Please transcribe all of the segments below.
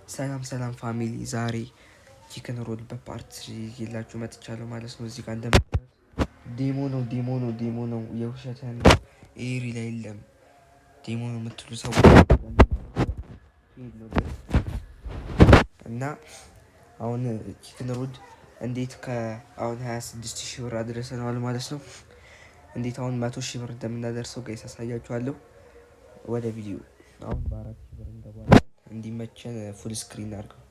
ሰላም ፋሚሊ ዛሬ ቺክን ሮል በፓርት ይላችሁ መጥቻለሁ ማለት ነው። እዚህ ጋር እንደምታዩት ዴሞ ነው የውሸተን ኤሪ ላይ የለም። ዴሞ ነው የምትሉ ሰዎች እና አሁን ቺክን ሮል እንዴት ከአሁን 26,000 ብር አድርሰናል ማለት ነው። እንዴት አሁን 100,000 ብር እንደምናደርሰው ጋይስ አሳያችኋለሁ። ወደ ቪዲዮ አሁን በ4,000 ብር እንገባለን። እንዲመቸን ፉል ስክሪን አድርገው።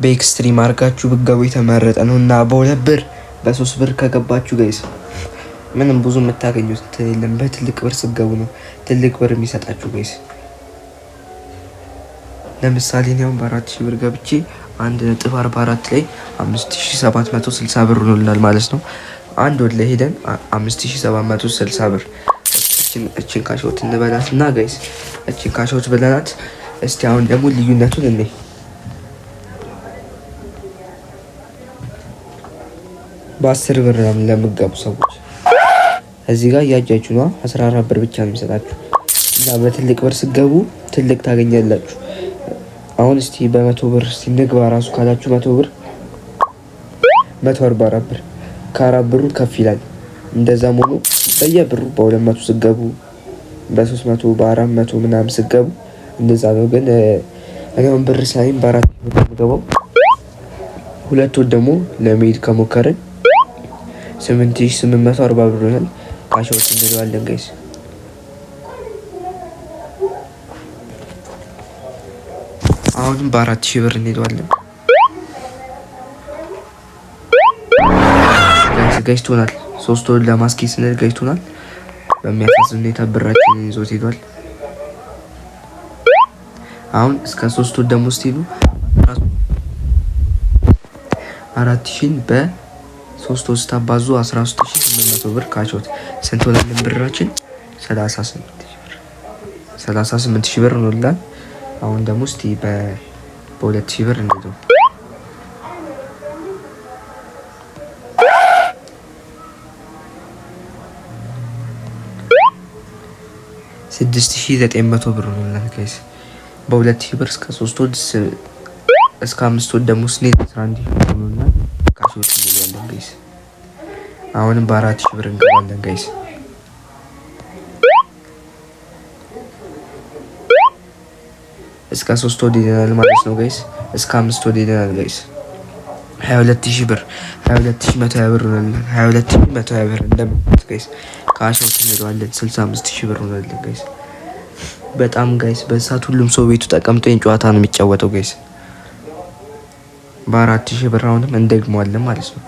በኤክስትሪም አድርጋችሁ ብትገቡ የተመረጠ ነው እና በ2 ብር በ3 ብር ከገባችሁ ጋይስ ምንም ብዙ የምታገኙት የለም። በትልቅ ብር ስትገቡ ነው ትልቅ ብር የሚሰጣችሁ ጋይስ። ለምሳሌ ነው በ4,000 ብር ገብቼ 1.44 ላይ 5,760 ብር ሆኖልናል ማለት ነው። አንድ ወር ላይ ሄደን 5,760 ብር እችን ካሾት እንበላት እና ጋይስ እችን ካሾት ብለናት። እስቲ አሁን ደግሞ ልዩነቱን እንይ። በ10 ብር ለምትገቡ ሰዎች እዚህ ጋር እያጃችሁ ነው 14 ብር ብቻ ነው የሚሰጣችሁ እና በትልቅ ብር ስትገቡ ትልቅ ታገኛላችሁ። አሁን እስቲ በ100 ብር እስቲ ንግባ ራሱ ካላችሁ 100 ብር 144 ብር ከ4 ብሩ ከፍ ይላል። እንደዛም ሆኖ በየብሩ በ200 ስትገቡ በ300 በ400 ምናምን ስትገቡ እንደዛ ነው። ግን እኔም ብር ሳይም በ4 ብር የምገባው ሁለት ወር ደግሞ ለመሄድ ከሞከርን 8,840 ብር ይሆናል። ካሾት እንለዋለን ጋይስ። አሁንም በ4,000 ብር እንሄዳለን ገዝቶናል። 3 ወር ለማስኬድ ስንል ገዝቶናል። በሚያሳዝን ሁኔታ ብራችንን ይዞት ሄዷል። አሁን እስከ 3 ወር ደግሞ ስትሄዱ 4,000 በ3 ወር ስታባዙ 13,800 ብር ካሾት ስንት ሆነልን? ብራችን 38,000 ብር ሆኖልናል። አሁን ደግሞ እስቲ በ2,000 ብር እንሄደው 6,900 ብር ሆኖልናል ጋይስ። በ2,000 ብር እስከ 3 ወር እስከ 5 ወር ደግሞ ስኔት 11,000 ብር ሆኖልናል። ካሾት እንሄዳለን ጋይስ። አሁንም በ4,000 ብር እንገባለን ጋይስ። እስከ 3 ወር ሄደናል ማለት ነው ጋይስ። እስከ 5 ወር ሄደናል ጋይስ። 22,000 ብር 22,120 ብር ሆኖልናል። 22,120 ብር እንደምታዩት ጋይስ ካሾት እንለዋለን። 65,000 ብር ሆኖልናል ጋይስ። በጣም ጋይስ በሰዓት ሁሉም ሰው ቤቱ ተቀምጦ ጨዋታ ነው የሚጫወተው ጋይስ። በ4,000 ብር አሁንም እንደግመዋለን ማለት ነው።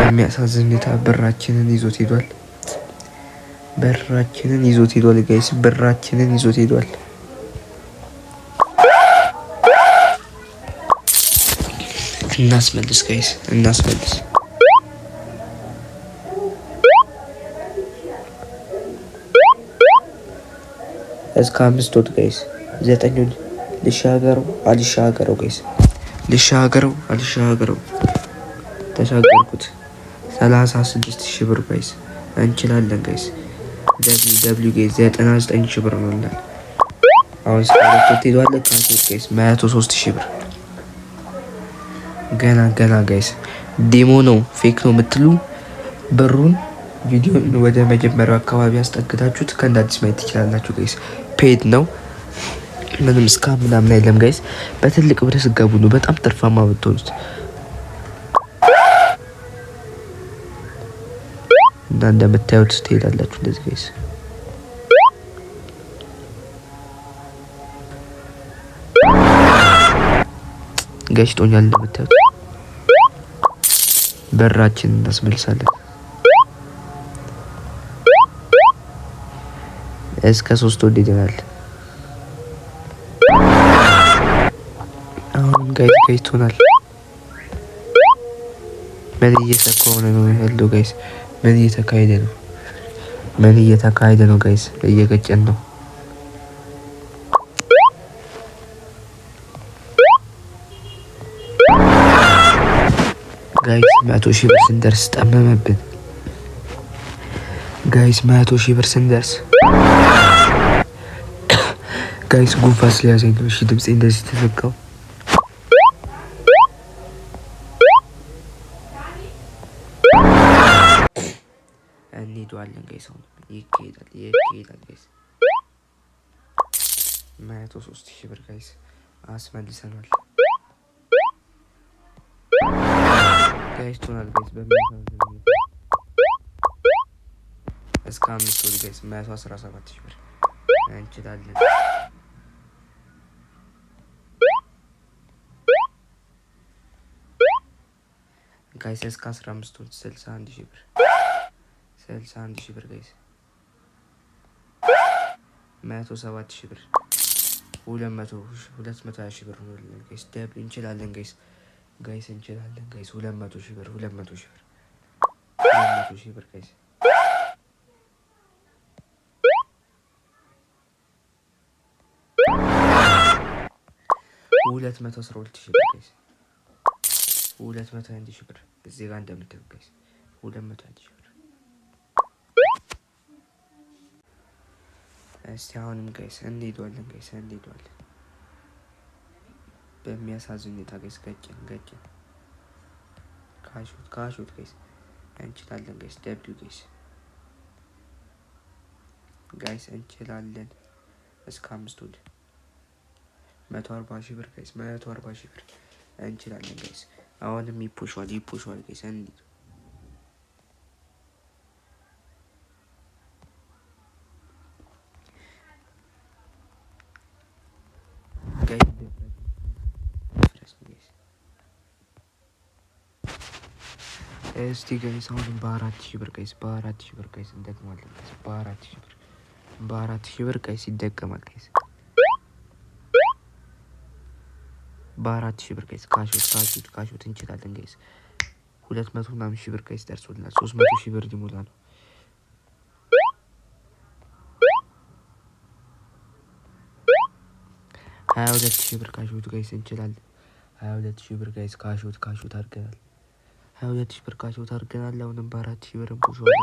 በሚያሳዝን ሁኔታ ብራችንን ይዞት ሄዷል። ጋይስ። ብራችንን ይዞት ሄዷል። እናስመልስ ጋይስ እናስመልስ። እስከ 5 ወር ጋይስ 9 ልሻገረው አልሻገረው ጋይስ ልሻገረው ተሻገርኩት። 36,000 ብር ጋይስ እንችላለን ጋይስ። ደብሊው ጋይስ 99,000 ብር ነው። አሁን ስለ ሄዷል ካሾት ጋይስ 103,000 ብር ገና ጋይስ። ዴሞ ነው ፌክ ነው የምትሉ ብሩን ቪዲዮን ወደ መጀመሪያው አካባቢ አስጠግታችሁት ከእንደ አዲስ ማየት ትችላላችሁ ጋይስ። ፔድ ነው ምንም ስካም ምናምን አይደለም ጋይስ። በትልቅ ብር ስትገቡ ነው በጣም ትርፋማ ብትሆኑት እና እንደምታዩት ትሄዳላችሁ እንደዚህ ጋይስ። ገሽጦኛል እንደምታዩት። በራችን እናስመልሳለን። እስከ 3 ወር ሄደናል። አሁን ጋይስ ገሽቶናል። ምን እየተካሄደ ነው ያለው ጋይስ? ምን እየተካሄደ ነው ጋይስ? እየገጨን ነው 100,000 ብር ስንደርስ ጠመመብን ጋይስ 100,000 ብር ስንደርስ ጋይስ ጉንፋን ስለያዘኝ ነው። እሺ ድምጼ እንደዚህ ተዘጋው። እንሄዳለን ጋይስ አሁን ይሄዳል ጋይስ 103,000 ብር ጋይስ አስመልሰናል ጋይስ ቶናል ጋይስ በሚያሳዝን እስከ 5 ወር ጋይስ 117,000 ብር እንችላለን ጋይስ እስከ 15 ወር 61,000 ብር 61,000 ብር ጋይስ 107,000 ብር 220,000 ብር ነው ጋይስ ደብል እንችላለን ጋይስ እንችላለን ጋይስ 200,000 ብር 200,000 ብር 200,000 ብር ጋይስ 212,000 ብር ጋይስ 201,000 ብር እዚህ ጋር እንደምታዩት ጋይስ 201,000 ብር። እስቲ አሁንም ጋይስ እንሄዳለን በሚያሳዝን ሁኔታ ጋይስ ገጨን ካሹት ጋይስ እንችላለን ጋይስ ደብሊው ጋይስ እንችላለን እስከ 5 ወድ 140,000 ብር ጋይስ 140,000 ብር እንችላለን ጋይስ አሁንም ይፑሻል ጋይስ እንዴ እስቲ ጋይስ አሁንም በ4,000 ብር ጋይስ እንደግማለን ጋይስ በ4,000 ብር ጋይስ ይደገማል ጋይስ በ4,000 ብር ጋይስ ካሹት እንችላለን ጋይስ 200,000 ብር ጋይስ ደርሶልናል 300,000 ብር ሊሞላ ነው 22,000 ብር ካሹት ጋይስ እንችላለን 22,000 ብር ጋይስ ካሹት አድርገናል 22,000 ብር ካሹት አድርገናል አሁንም በ4,000 ብር እንፑሻለን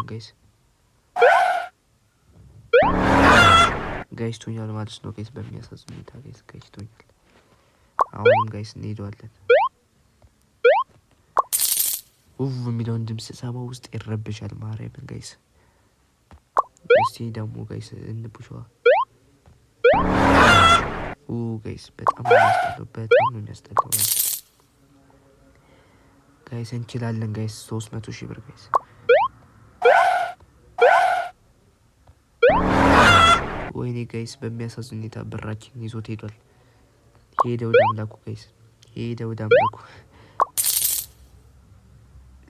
ጋይስ ቶኛል ማለት ነው ጋይስ በሚያሳዝን ሁኔታ ጋይስ ቶኛል አሁንም ጋይስ እንሄዳለን የሚለውን ድምፅ ሰማው ውስጥ ይረብሻል ማርያምን ጋይስ እስቲ ደግሞ ጋይስ እንፑሻዋ ጋይስ በጣም ነው የሚያስጠላው ጋይስ እንችላለን ጋይስ 300,000 ብር ጋይስ ወይኔ ጋይስ በሚያሳዝን ሁኔታ ብራችን ይዞት ሄዷል ሄደ ወደ አምላኩ ጋይስ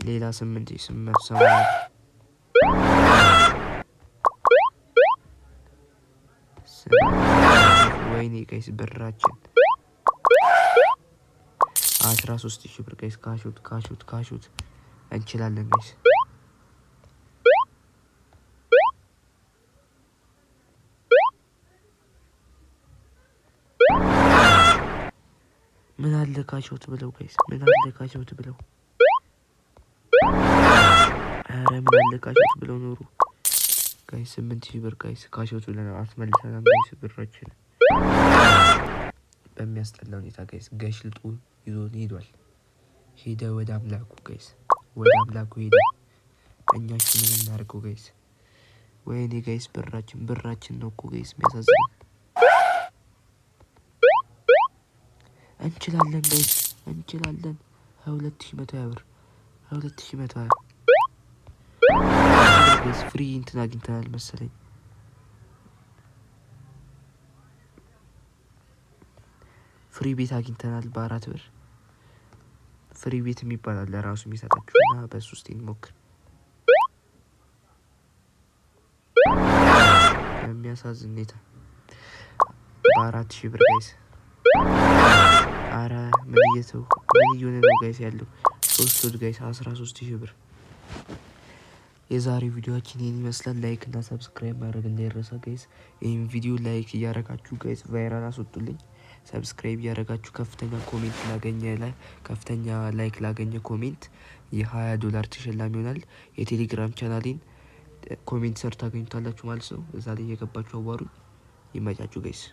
ሌላ 8,870 ወይኔ ጋይስ ብራችን 13,000 ብር ጋይስ ካሹት እንችላለን ጋይስ ምን አለ ካሹት ብለው ጋይስ ምን አለ ካሹት ብለው ኖሩ ጋይስ 8,000 ብር ጋይስ ካሹት ብለን አስመልሰናል ጋይስ ብራችን በሚያስጠላ ሁኔታ ጋይስ ገሽልጡ ይዞን ሄደ ወደ አምላኩ ጋይስ እኛች ምን እናድርገው ጋይስ ወይኔ ጋይስ ብራችን ነው እኮ ጋይስ የሚያሳዝነው እንችላለን ጋይስ 22,120 ብር 22,120 ጋይስ ፍሪ እንትን አግኝተናል መሰለኝ ፍሪ ቤት አግኝተናል በ4 ብር ፍሪ ቤት የሚባል አለ ራሱ የሚሰጣችሁና በሱ ውስጥ እንሞክር የሚያሳዝን ሁኔታ በ4,000 ብር ጋይስ አረ ምን እየሆነ ነው ጋይስ ያለው 3 ወድ ጋይስ 13,000 ብር የዛሬ ቪዲዮአችን ይሄን ይመስላል ላይክ እና ሰብስክራይብ ማድረግ እንዳይረሳ ጋይስ ይሄን ቪዲዮ ላይክ እያደረጋችሁ ጋይስ ቫይራል አስወጡልኝ ሰብስክራይብ ያደረጋችሁ ከፍተኛ ላይክ ላገኘ ኮሜንት $20 ተሸላሚ ይሆናል። የቴሌግራም ቻናሌን ኮሜንት ስር ታገኙታላችሁ ማለት ነው። እዛ ላይ እየገባችሁ አዋሩኝ። ይመቻችሁ ጋይስ።